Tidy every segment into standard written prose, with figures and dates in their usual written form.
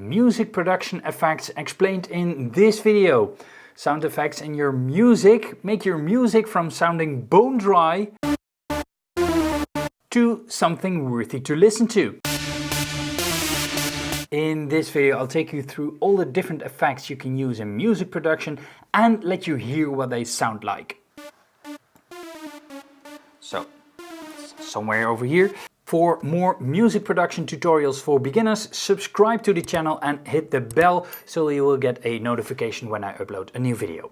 music production effects explained in this video. Sound effects in your music make your music from sounding bone dry to something worthy to listen to. In this video I'll take you through all the different effects you can use in music production and let you hear what they sound like. So, somewhere over here. For more music production tutorials for beginners, subscribe to the channel and hit the bell so you will get a notification when I upload a new video.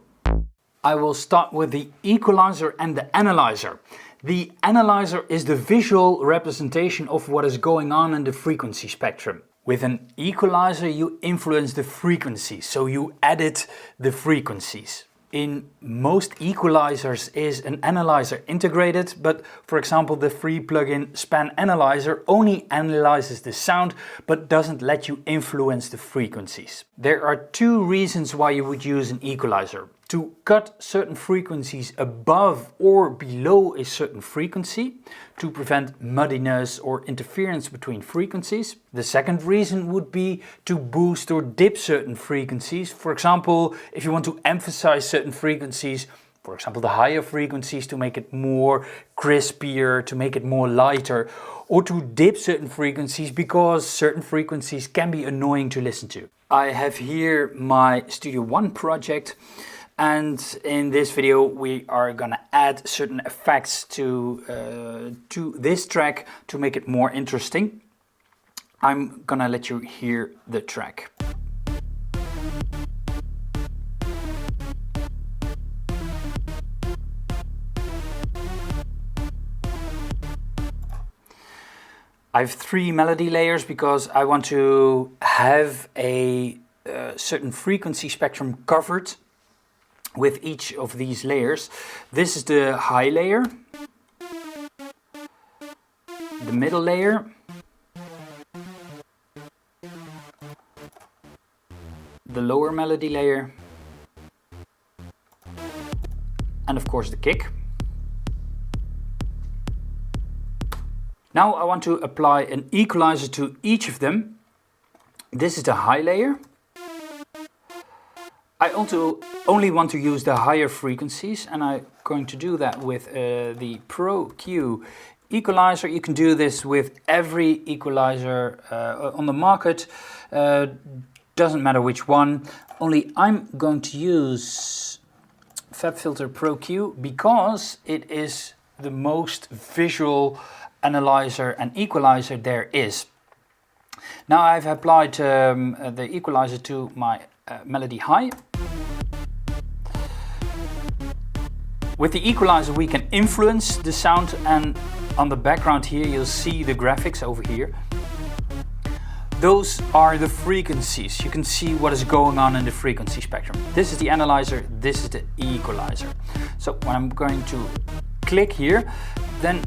I will start with the equalizer and the analyzer. The analyzer is the visual representation of what is going on in the frequency spectrum. With an equalizer you influence the frequency, so you edit the frequencies. In most equalizers is an analyzer integrated, but for example the free plugin Span Analyzer only analyzes the sound but doesn't let you influence the frequencies. There are two reasons why you would use an equalizer. To cut certain frequencies above or below a certain frequency, to prevent muddiness or interference between frequencies. The second reason would be to boost or dip certain frequencies. For example, if you want to emphasize certain frequencies, for example the higher frequencies, to make it more crispier, to make it more lighter, or to dip certain frequencies because certain frequencies can be annoying to listen to. I have here my Studio One project. And in this video we are gonna add certain effects to this track to make it more interesting. I'm gonna let you hear the track. I have 3 melody layers because I want to have a certain frequency spectrum covered with each of these layers. This is the high layer, the middle layer, the lower melody layer, and of course the kick. Now I want to apply an equalizer to each of them. This is the high layer. I also only want to use the higher frequencies, and I'm going to do that with the Pro Q equalizer. You can do this with every equalizer on the market, doesn't matter which one, only I'm going to use Fabfilter Pro Q because it is the most visual analyzer and equalizer there is. Now I've applied the equalizer to my melody high. With the equalizer we can influence the sound, and on the background here you'll see the graphics over here. Those are the frequencies. You can see what is going on in the frequency spectrum. This is the analyzer, this is the equalizer. So when I'm going to click here, then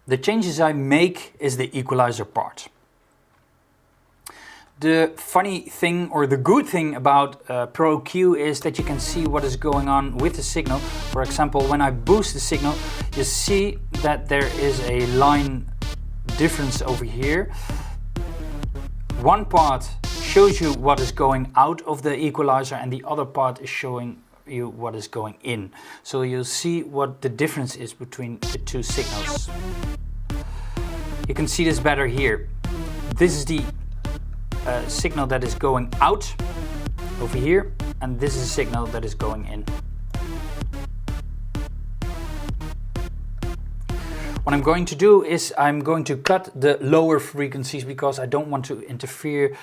the changes I make is the equalizer part. The funny thing, or the good thing about Pro Q, is that you can see what is going on with the signal. For example, when I boost the signal, you see that there is a line difference over here. One part shows you what is going out of the equalizer and the other part is showing you what is going in. So you'll see what the difference is between the two signals. You can see this better here. This is the signal that is going out over here, and this is a signal that is going in. What I'm going to do is I'm going to cut the lower frequencies because I don't want to interfere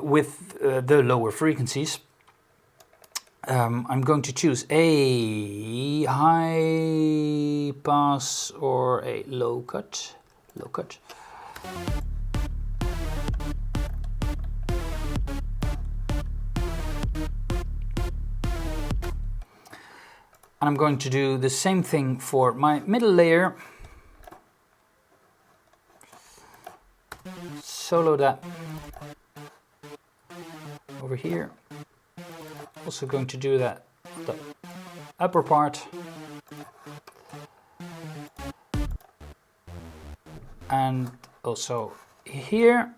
with the lower frequencies. I'm going to choose a high pass or a low cut. And I'm going to do the same thing for my middle layer. Solo that over here. Also going to do that the upper part. and also here.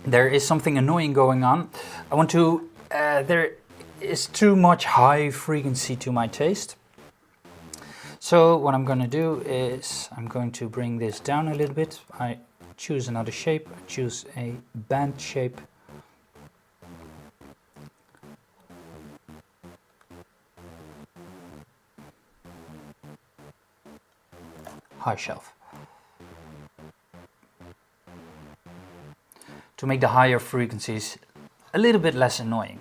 There is something annoying going on. I want to, there is too much high frequency to my taste. So what I'm going to do is I'm going to bring this down a little bit. I choose another shape, I choose a band shape. High shelf. To make the higher frequencies a little bit less annoying.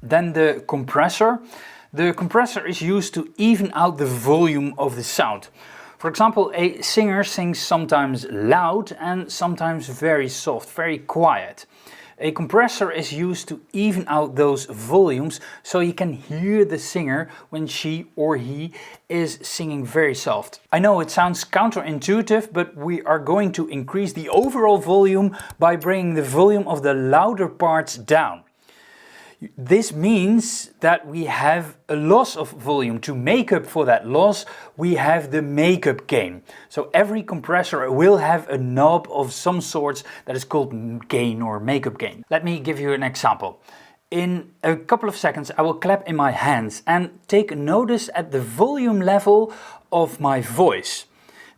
Then the compressor. The compressor is used to even out the volume of the sound. For example, a singer sings sometimes loud and sometimes very soft, very quiet. A compressor is used to even out those volumes so you can hear the singer when she or he is singing very soft. I know it sounds counterintuitive, but we are going to increase the overall volume by bringing the volume of the louder parts down. This means that we have a loss of volume. To make up for that loss, we have the makeup gain. So every compressor will have a knob of some sorts that is called gain or makeup gain. Let me give you an example. In a couple of seconds I will clap in my hands and take notice at the volume level of my voice.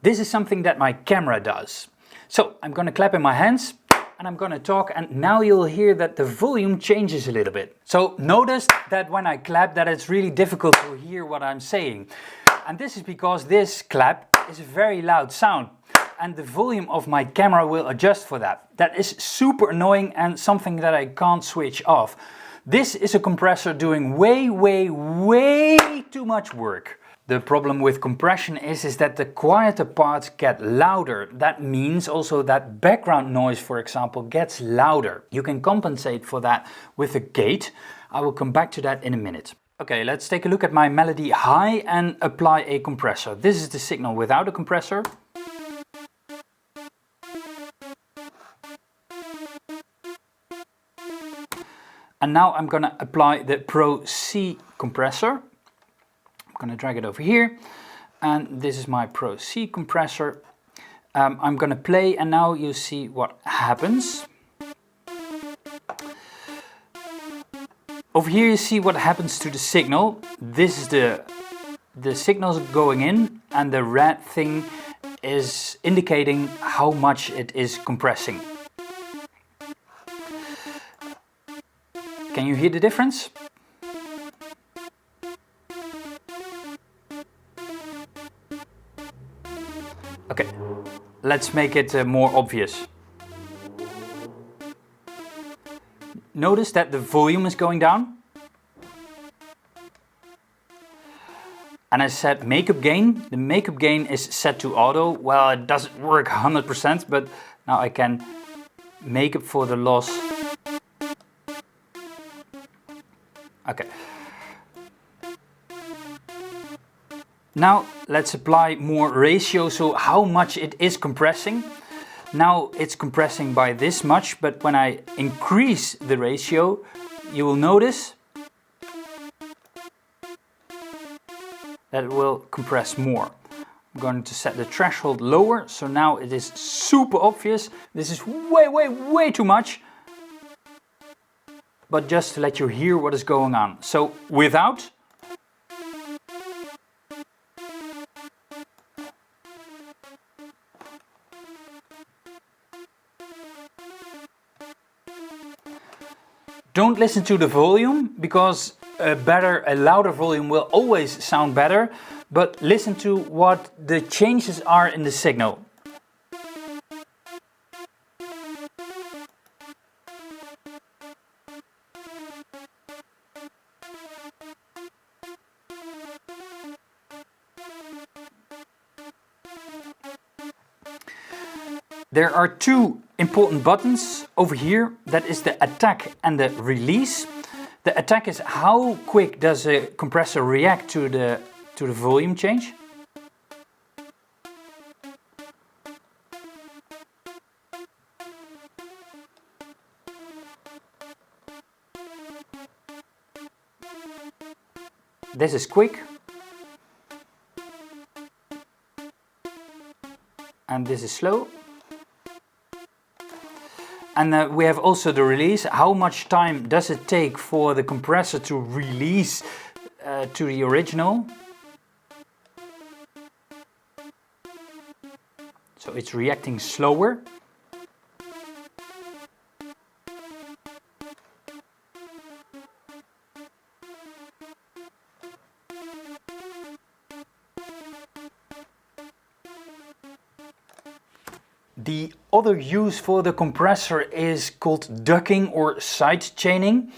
This is something that my camera does. So I'm going to clap in my hands. And I'm going to talk, and now you'll hear that the volume changes a little bit. So notice that when I clap that it's really difficult to hear what I'm saying. And this is because this clap is a very loud sound. And the volume of my camera will adjust for that. That is super annoying and something that I can't switch off. This is a compressor doing way too much work. The problem with compression is that the quieter parts get louder. That means also that background noise, for example, gets louder. You can compensate for that with a gate. I will come back to that in a minute. Okay, let's take a look at my melody high and apply a compressor. This is the signal without a compressor. And now I'm going to apply the Pro C compressor. I'm going to drag it over here, and this is my Pro C compressor. I'm going to play, and now you see what happens. Over here you see what happens to the signal. This is the signals going in, and the red thing is indicating how much it is compressing. Can you hear the difference? Okay, let's make it more obvious. Notice that the volume is going down. And I set makeup gain. The makeup gain is set to auto. Well, it doesn't work 100%, but now I can make up for the loss. Okay. Now let's apply more ratio, so how much it is compressing. Now it's compressing by this much, but when I increase the ratio, you will notice that it will compress more. I'm going to set the threshold lower, so now it is super obvious. This is way too much. But just to let you hear what is going on. So without. Don't listen to the volume, because a louder volume will always sound better, but listen to what the changes are in the signal. There are two important buttons over here. That is the attack and the release. The attack is how quick does a compressor react to the volume change. This is quick. And this is slow. And we have also the release. How much time does it take for the compressor to release to the original? So it's reacting slower. The other use for the compressor is called ducking or side chaining.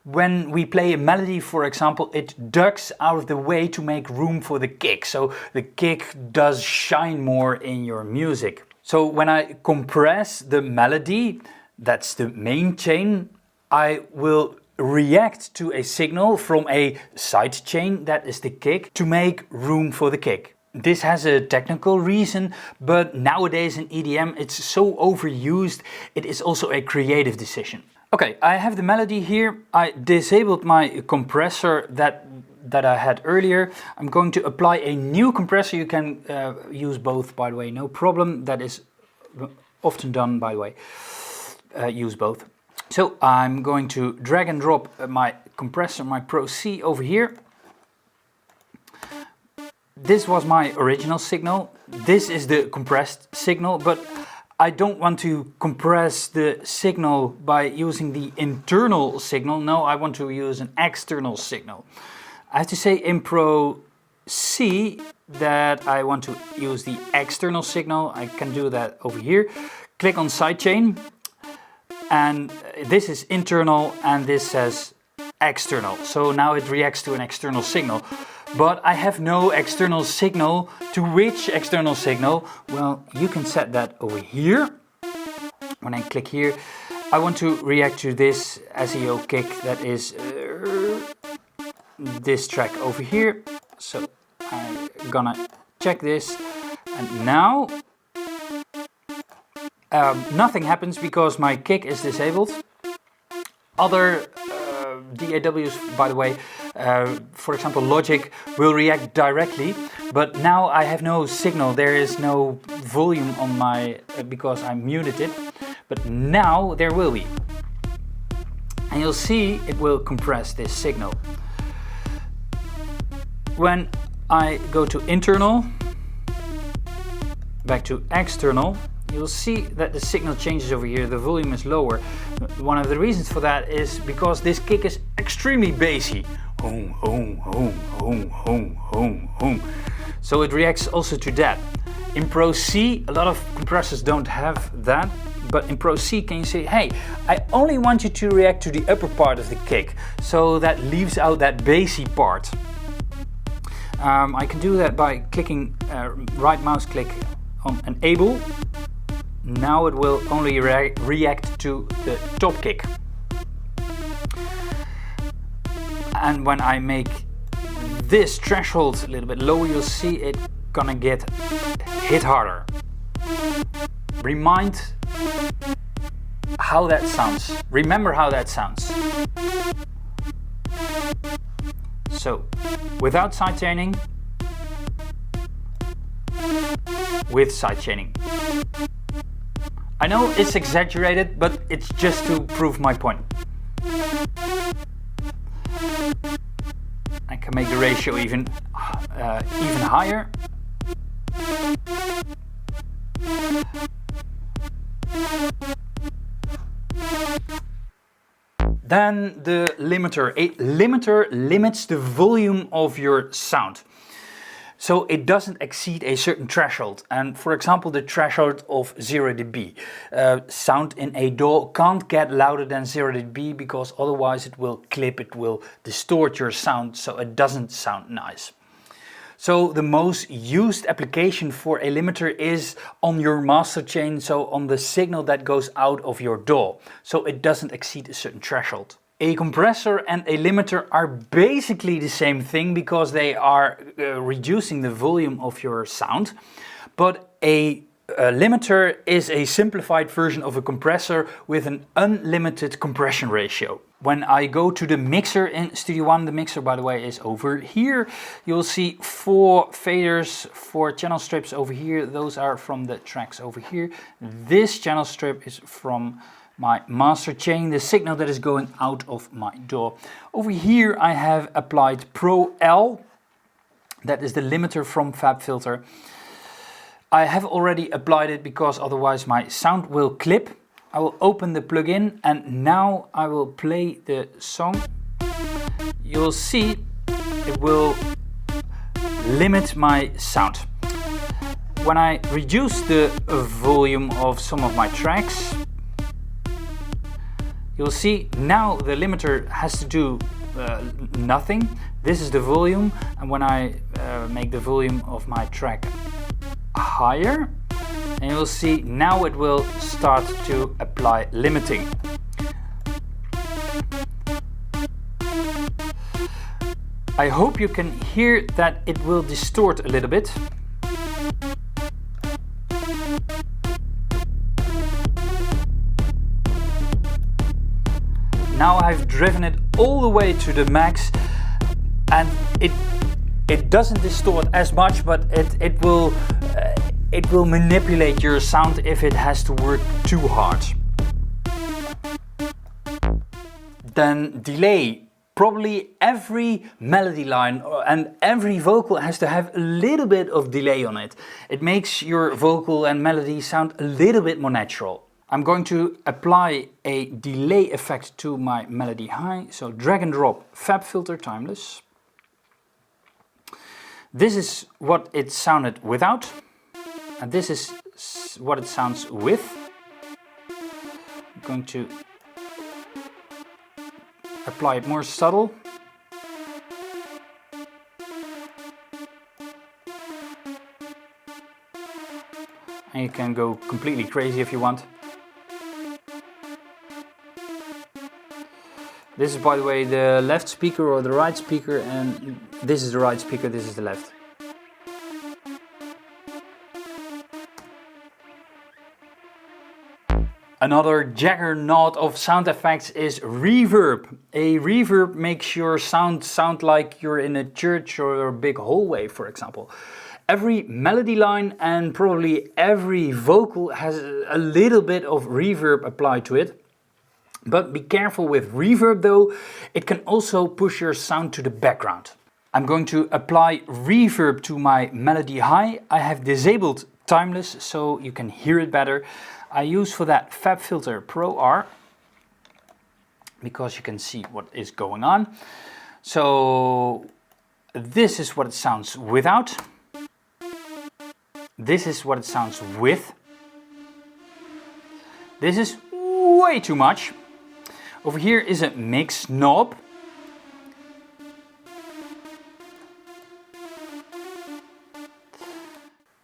When we play a melody, for example, it ducks out of the way to make room for the kick. So the kick does shine more in your music. So when I compress the melody, that's the main chain, I will react to a signal from a side chain, that is the kick, to make room for the kick. This has a technical reason, but nowadays in EDM it's so overused, it is also a creative decision. Okay, I have the melody here. I disabled my compressor that I had earlier. I'm going to apply a new compressor. You can use both, by the way, no problem. That is often done, by the way. Use both. So I'm going to drag and drop my compressor, my Pro C, over here. This was my original signal. This is the compressed signal, but I don't want to compress the signal by using the internal signal. No, I want to use an external signal. I have to say in Pro C that I want to use the external signal. I can do that over here. Click on sidechain, and this is internal and this says external. So now it reacts to an external signal. But I have no external signal. To which external signal? Well, you can set that over here. When I click here, I want to react to this SEO kick, that is this track over here. So I'm gonna check this, and now nothing happens because my kick is disabled. Other DAWs, by the way, for example Logic, will react directly, but now I have no signal. There is no volume on my because I muted it, but now there will be, and you'll see it will compress this signal. When I go to internal, back to external, you'll see that the signal changes over here. The volume is lower. One of the reasons for that is because this kick is extremely bassy. Home, home, home, home, home, home, home. So it reacts also to that. In Pro C, a lot of compressors don't have that, but in Pro C can you say, hey, I only want you to react to the upper part of the kick, so that leaves out that bassy part. I can do that by clicking right mouse click on Enable. Now it will only react to the top kick. And when I make this threshold a little bit lower, you'll see it gonna get hit harder. Remind how that sounds. Remember how that sounds. So, without sidechaining, with sidechaining. I know it's exaggerated, but it's just to prove my point. I can make the ratio even higher. Then the limiter. A limiter limits the volume of your sound, so it doesn't exceed a certain threshold. And for example, the threshold of 0 dB. Sound in a DAW can't get louder than 0 dB because otherwise it will clip, it will distort your sound, so it doesn't sound nice. So the most used application for a limiter is on your master chain, so on the signal that goes out of your DAW. So it doesn't exceed a certain threshold. A compressor and a limiter are basically the same thing because they are reducing the volume of your sound, but a limiter is a simplified version of a compressor with an unlimited compression ratio. When I go to the mixer in Studio One, the mixer, by the way, is over here. You'll see 4 faders, 4 channel strips over here. Those are from the tracks over here. This channel strip is from my master chain, the signal that is going out of my DAW. Over here I have applied Pro L. That is the limiter from Fabfilter. I have already applied it because otherwise my sound will clip. I will open the plugin and now I will play the song. You'll see it will limit my sound. When I reduce the volume of some of my tracks, you'll see now the limiter has to do nothing. This is the volume, and when I make the volume of my track higher, and you'll see now it will start to apply limiting. I hope you can hear that it will distort a little bit. Now I've driven it all the way to the max, and it doesn't distort as much, but it will manipulate your sound if it has to work too hard. Then delay. Probably every melody line and every vocal has to have a little bit of delay on it. It makes your vocal and melody sound a little bit more natural. I'm going to apply a delay effect to my melody high, so drag and drop Fabfilter Timeless. This is what it sounded without, and this is what it sounds with. I'm going to apply it more subtle. And you can go completely crazy if you want. This is, by the way, the left speaker or the right speaker, and this is the right speaker, this is the left. Another juggernaut of sound effects is reverb. A reverb makes your sound sound like you're in a church or a big hallway, for example. Every melody line and probably every vocal has a little bit of reverb applied to it. But be careful with reverb though, it can also push your sound to the background. I'm going to apply reverb to my melody high. I have disabled Timeless so you can hear it better. I use for that Fabfilter Pro R because you can see what is going on. So this is what it sounds without. This is what it sounds with. This is way too much. Over here is a mix knob.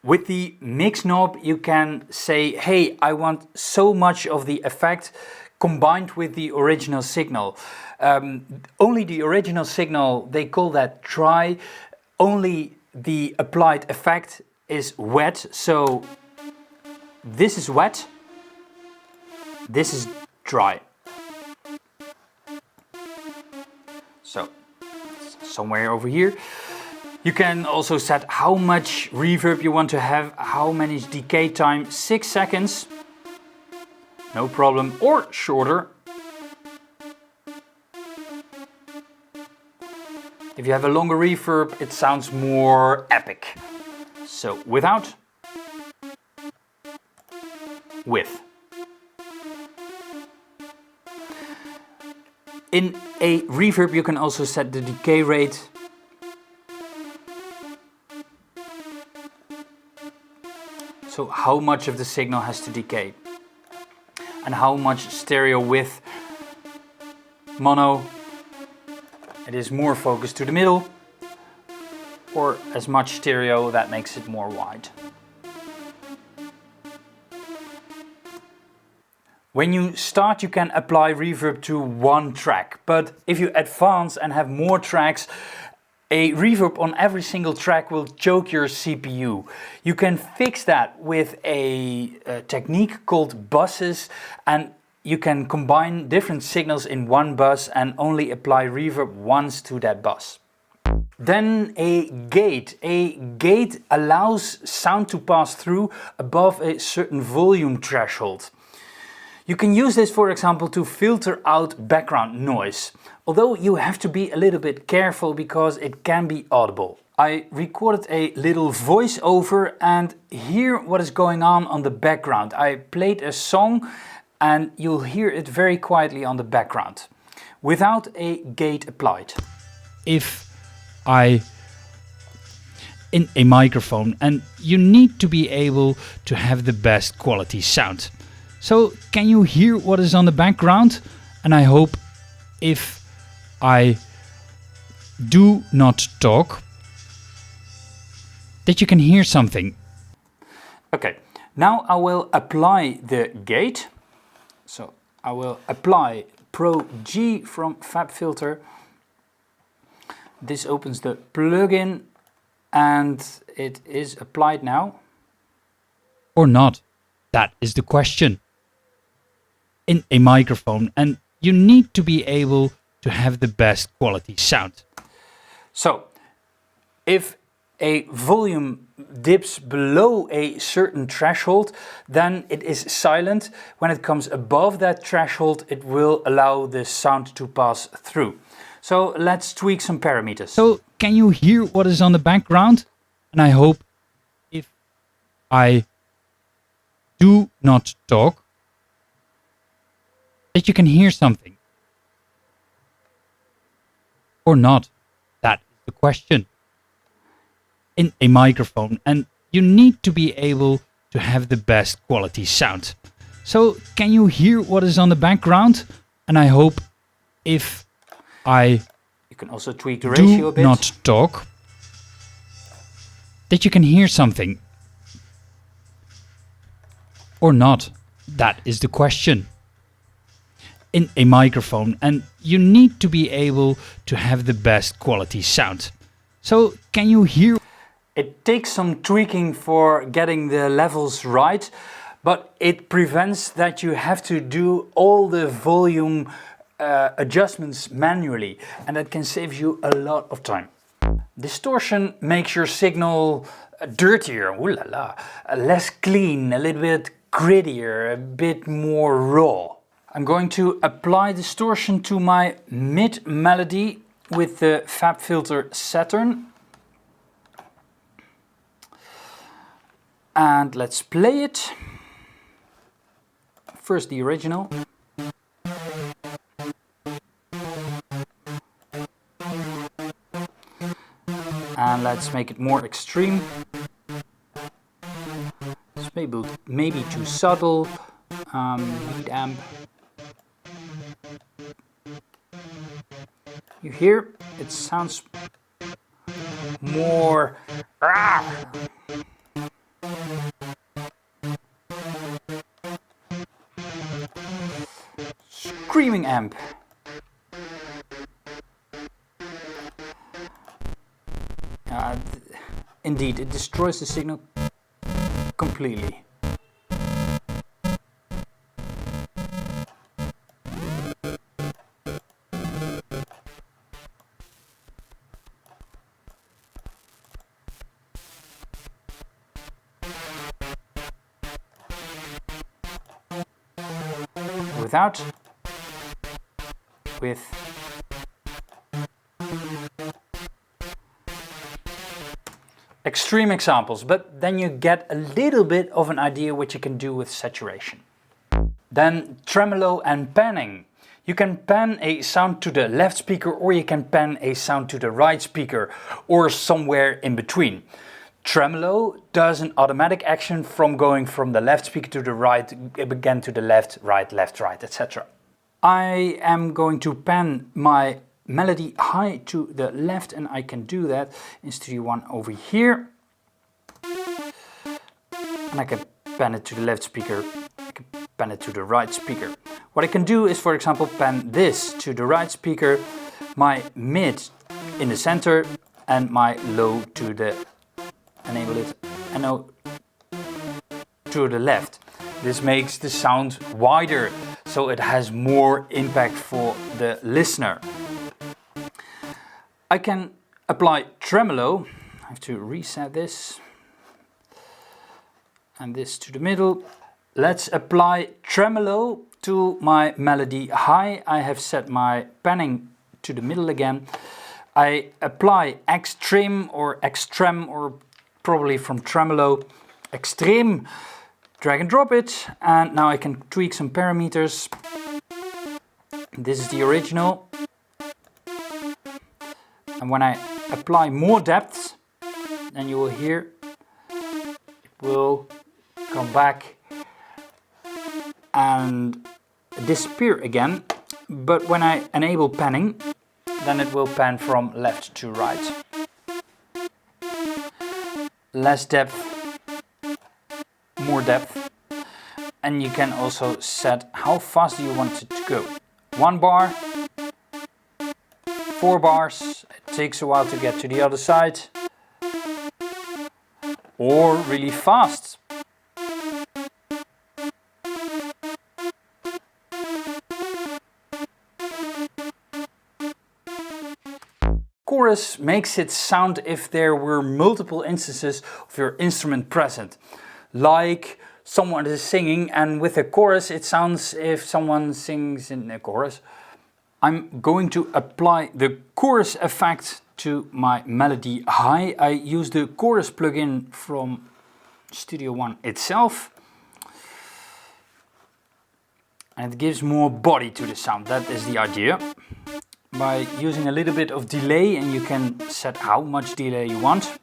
With the mix knob you can say, hey, I want so much of the effect combined with the original signal. Only the original signal, they call that dry. Only the applied effect is wet. So this is wet, this is dry. So somewhere over here. You can also set how much reverb you want to have, how many decay time, 6 seconds, no problem, or shorter. If you have a longer reverb, it sounds more epic. So without, with. In a reverb you can also set the decay rate. So how much of the signal has to decay and how much stereo with mono. It is more focused to the middle, or as much stereo that makes it more wide. When you start, you can apply reverb to one track, but if you advance and have more tracks, a reverb on every single track will choke your CPU. You can fix that with a technique called buses, and you can combine different signals in one bus and only apply reverb once to that bus. Then a gate. A gate allows sound to pass through above a certain volume threshold. You can use this, for example, to filter out background noise, although you have to be a little bit careful because it can be audible. I recorded a little voiceover and hear what is going on the background. I played a song and you'll hear it very quietly on the background, without a gate applied. If I in a microphone, and you need to be able to have the best quality sound. So can you hear what is on the background? And I hope if I do not talk that you can hear something. Okay, now I will apply the gate. So I will apply Pro G from Fabfilter. This opens the plugin and it is applied now. Or not? That is the question. In a microphone, and you need to be able to have the best quality sound. So if a volume dips below a certain threshold, then it is silent. When it comes above that threshold, it will allow the sound to pass through. So let's tweak some parameters. So can you hear what is on the background? And I hope if I do not talk that you can hear something. Or not? That is the question. In a microphone, and you need to be able to have the best quality sound. So can you hear what is on the background? And I hope if I you can also tweak the ratio a bit. Do not talk that you can hear something. Or not? That is the question. In a microphone, and you need to be able to have the best quality sound. So can you hear? It takes some tweaking for getting the levels right, but it prevents that you have to do all the volume adjustments manually, and that can save you a lot of time. Distortion makes your signal dirtier, ooh la la, less clean, a little bit grittier, a bit more raw. I'm going to apply distortion to my mid melody with the Fabfilter Saturn. And let's play it. First the original. And let's make it more extreme. It's maybe too subtle. Lead amp. You hear? It sounds more. Screaming amp. Indeed, it destroys the signal completely. Without, with, extreme examples, but then you get a little bit of an idea what you can do with saturation. Then tremolo and panning. You can pan a sound to the left speaker, or you can pan a sound to the right speaker, or somewhere in between. Tremolo does an automatic action from going from the left speaker to the right, again to the left, right, etc. I am going to pan my melody high to the left, and I can do that in Studio One over here. And I can pan it to the left speaker. I can pan it to the right speaker. What I can do is, for example, pan this to the right speaker, my mid in the center and my low to the, enable it, and now to the left. This makes the sound wider, so it has more impact for the listener. I can apply tremolo. I have to reset this and this to the middle. Let's apply tremolo to my melody high. I have set my panning to the middle again. I apply X-Trem or X-Trem, or probably from tremolo, Extreme. Drag and drop it, and now I can tweak some parameters. This is the original. And when I apply more depths, then you will hear it will come back and disappear again. But when I enable panning, then it will pan from left to right. Less depth, more depth. And you can also set how fast do you want it to go. 1 bar, 4 bars, it takes a while to get to the other side. Or really fast. Chorus makes it sound if there were multiple instances of your instrument present. Like someone is singing, and with a chorus it sounds if someone sings in a chorus. I'm going to apply the chorus effect to my melody high. I use the chorus plugin from Studio One itself. And it gives more body to the sound, that is the idea. By using a little bit of delay, and you can set how much delay you want.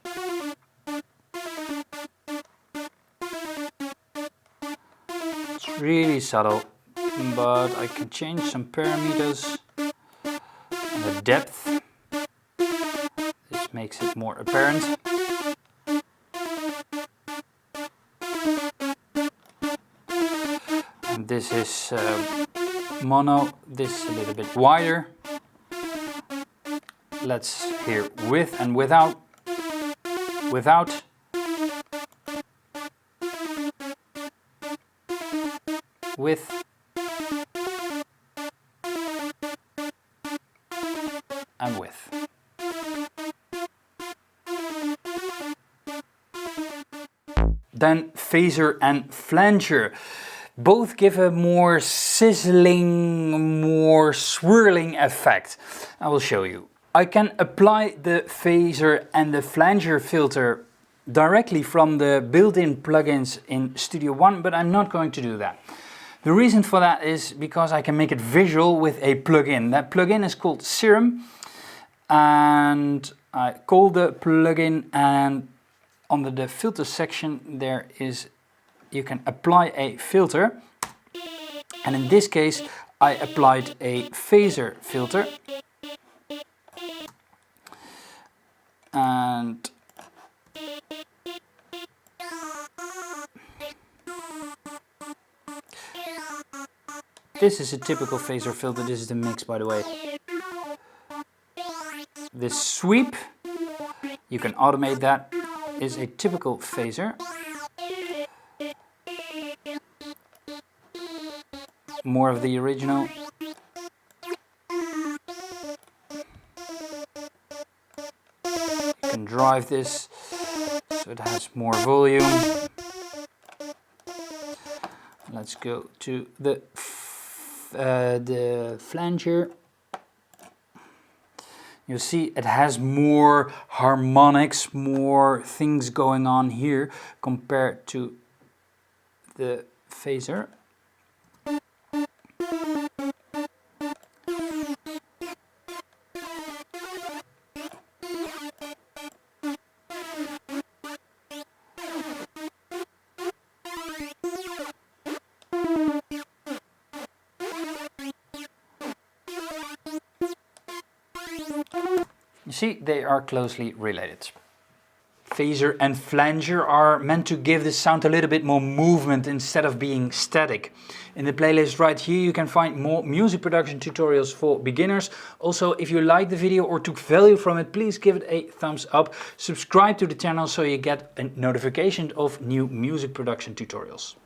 It's really subtle, but I can change some parameters. And the depth, this makes it more apparent. And this is mono, this a little bit wider. Let's hear with and without, without, with, and with. Then phaser and flanger. Both give a more sizzling, more swirling effect. I will show you. I can apply the phaser and the flanger filter directly from the built-in plugins in Studio One, but I'm not going to do that. The reason for that is because I can make it visual with a plugin. That plugin is called Serum, and I call the plugin, and under the filter section there is, you can apply a filter, and in this case I applied a phaser filter. And this is a typical phaser filter. This is the mix, by the way. This sweep, you can automate that, is a typical phaser. More of the original. You can drive this so it has more volume. Let's go to the flanger. You see it has more harmonics, more things going on here compared to the phaser. You see, they are closely related. phaser and flanger are meant to give the sound a little bit more movement instead of being static. In the playlist right here you can find more music production tutorials for beginners. Also, if you liked the video or took value from it, please give it a thumbs up. Subscribe to the channel so you get a notification of new music production tutorials.